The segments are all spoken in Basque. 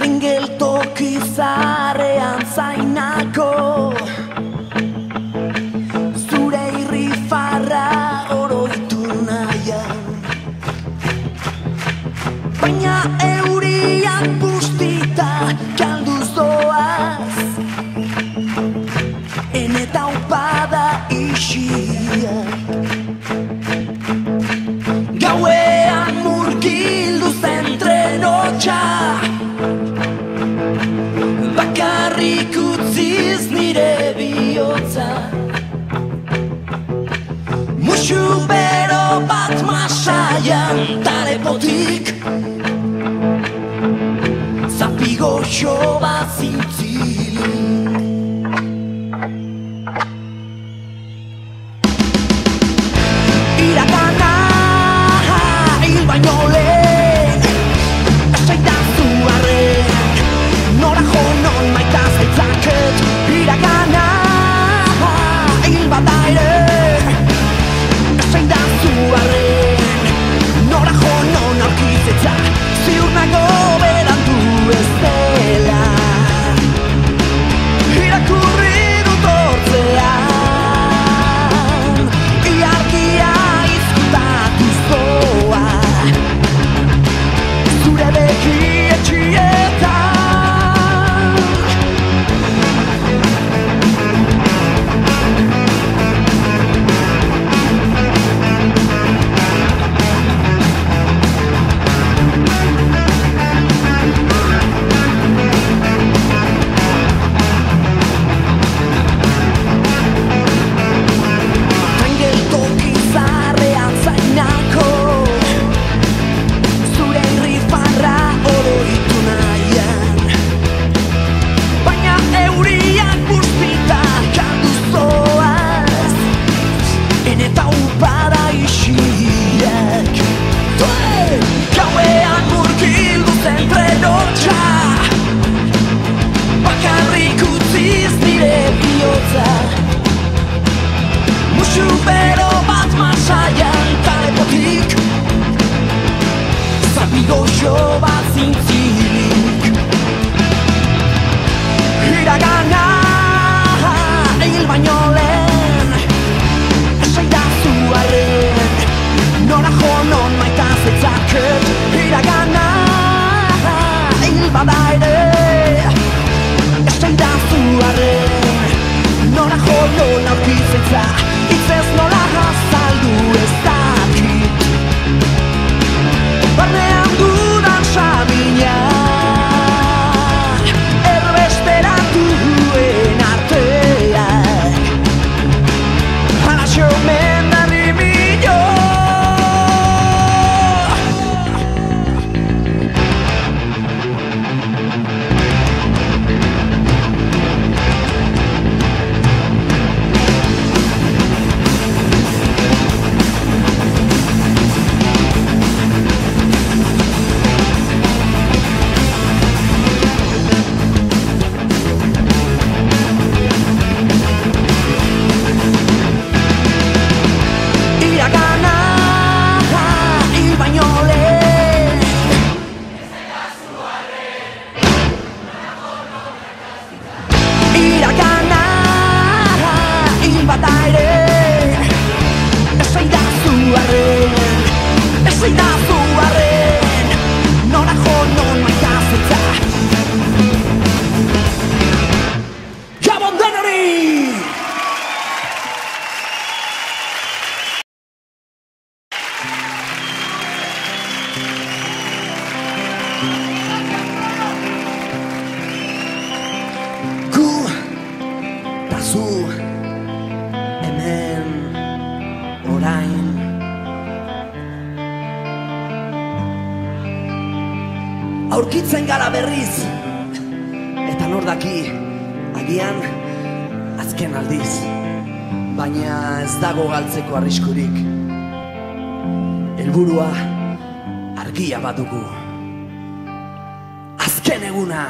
Geltoki zaharrean zainako zure irrifarra oroitu nahian, baina euriak bustita kalduz doaz, eneta upada isia. Gauean murgildu zen trenotxa, bakarrik utziz nire bihotza, musu bero bat masaian tarepotik, zapigoxo bat zintzilik. Irakana hil baino lehen, esaidazu arren, nora jo non maita zaitzaket. Irakana hil bada ere, esaidazu arren, nora jo non aurkizetza, ziur nago berandu ez dela. Irakurri dut hortzean, ilargia izkutatuz doa, zure beki etxietan. Geltoki zaharrean zainako zure irrifarra oroitu nahian, baina euriak bustita kalduz doaz, eneta upada isiak. Gauean murgildu zen trenotxa, bakarrik utziz nire bihotza, musu bero bat masaian tarepotik, zapigoxo bat zintzilik. Iragana hil baino lehen, esaidazu arren, nora jo non maita zaitzaket. Iragana hil bada ere, esaidazu arren, nora jo non aurkizetza, itzez nola azaldu ez dakit. Barnean dudan samina, erbesteratuen arteak, halaxe omen da nimio. Iragana hil baino lehen, iragana hil bada ere, esaidazu arren, esaidazu arren, nora jo non maita zaitza. Gabon denori! Gu ta zu hemen orain, aurkitzen gara berriz, eta nor daki, agian azken aldiz, baina ez dago galtzeko arriskurik. Helburua argia badugu, azken eguna.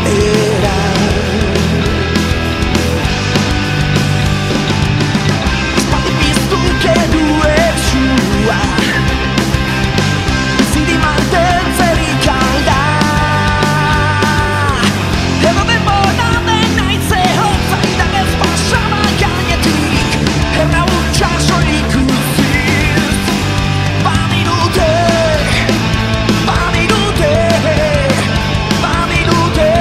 era. Aspaldi piztuke duen sua, bizirik mantentzerik alda. Edo denbora dena itze hotzaidan ez pasama gainetik, erra hutsa soilik utziz. Badirute, badirute, badirute,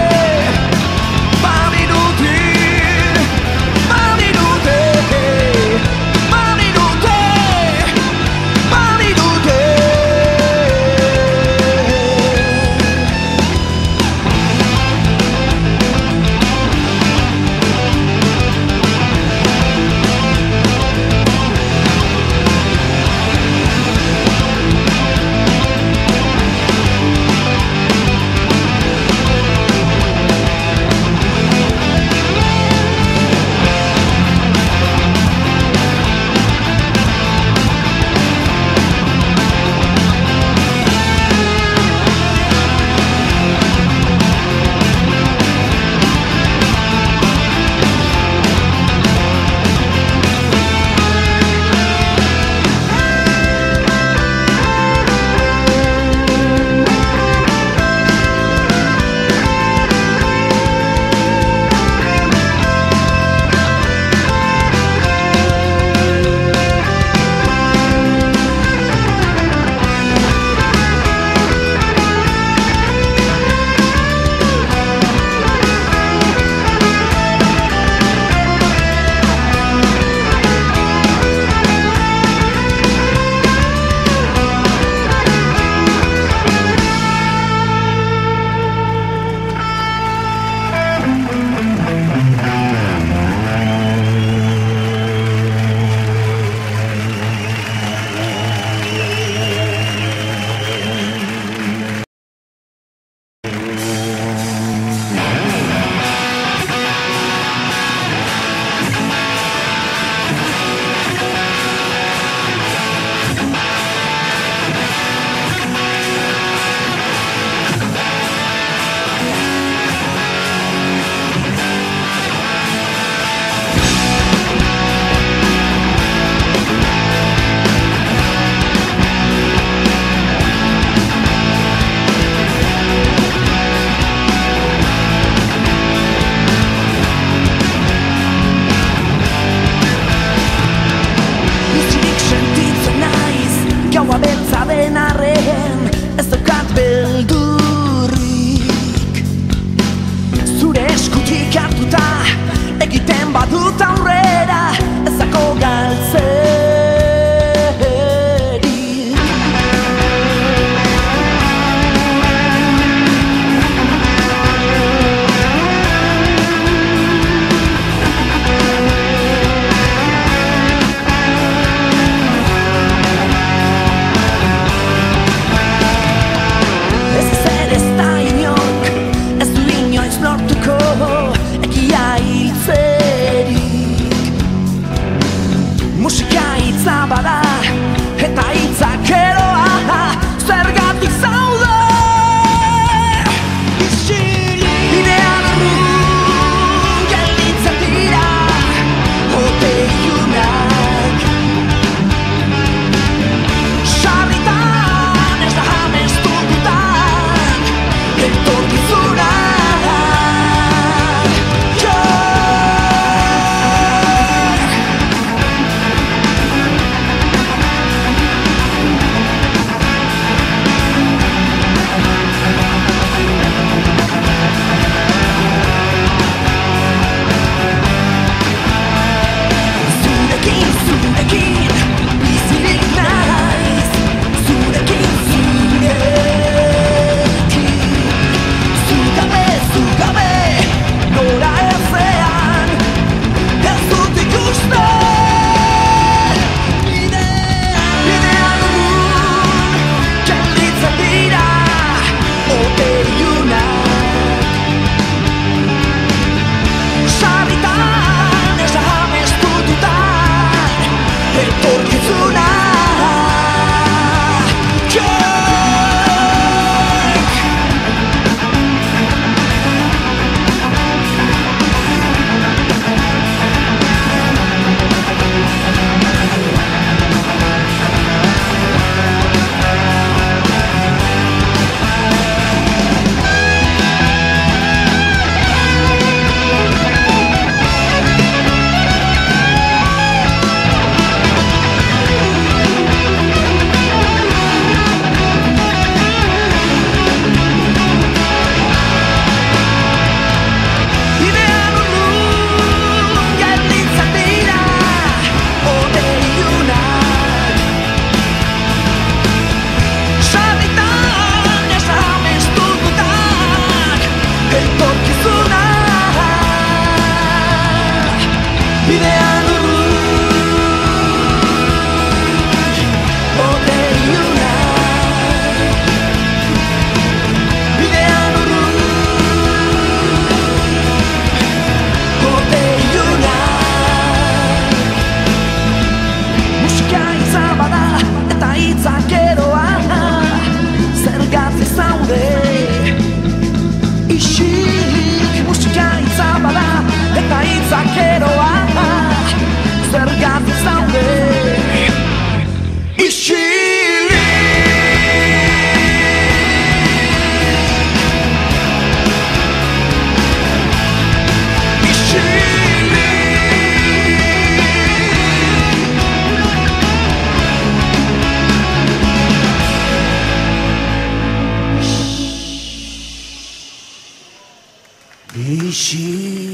iside.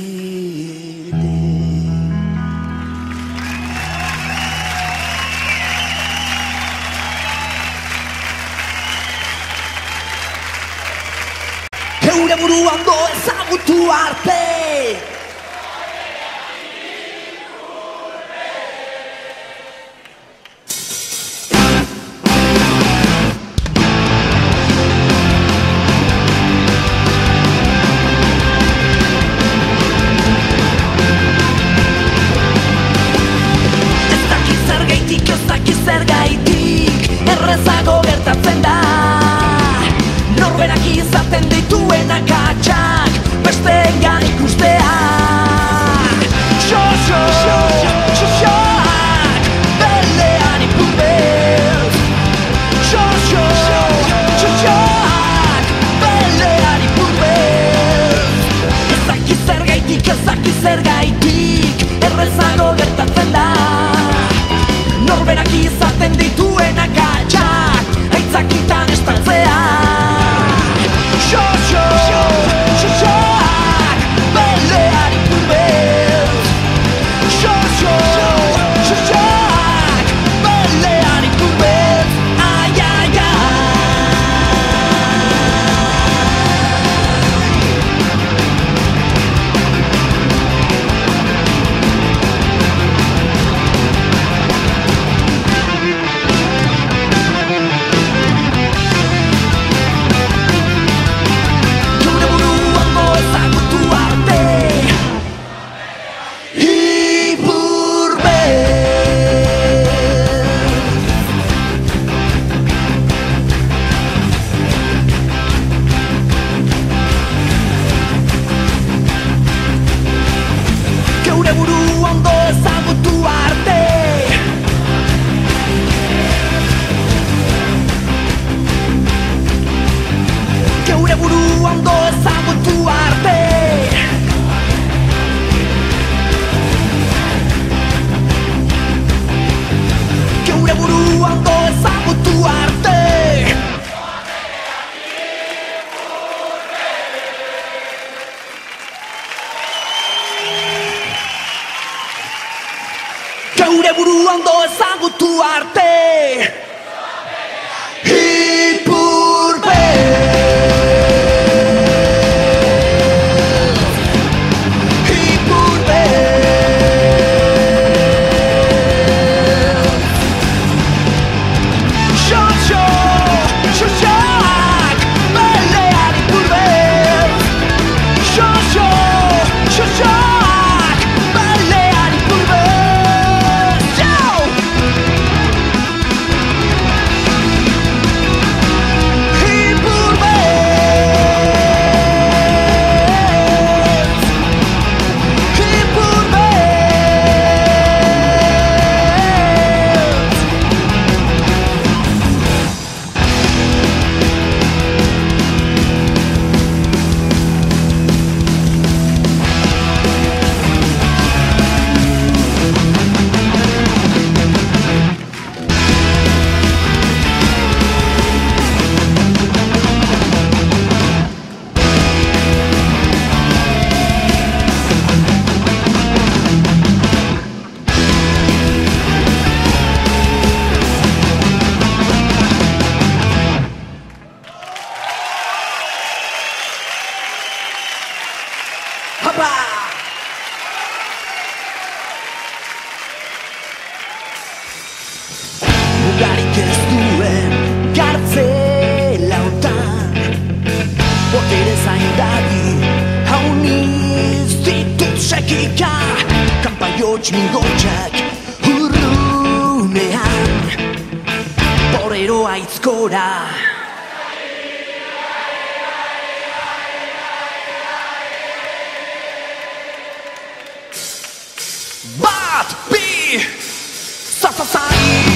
Geure burua ondo ezagutu arte. Zergaitik errezago gertatzen da, norberak izaten dituen akatsak besteengan ikustea. Xoxoak belean ipurtez, xoxoak belean ipurtez. Ezaki zergaitik errezago gertatzen da, norberak izaten dituen akatsak aitzakitan estaltzea. Xoxoak belean ipurtez, xoxoak belean ipurtez. Ai, ai, ai. Geure burua ondo ezagutu arte. Geure burua ondo ezagutu arte. Geure burua ondo ezagutu arte. Geure burua ondo ezagutu arte. Xoxoak belean ipurtez, xoxoak belean ipurtez. Mugarik ez duen kartzelautan, botere zaindari hauniz ditut sekika, kanpaiots mingotxak urrunean, borero aitzkora. Bat, bi, zazazai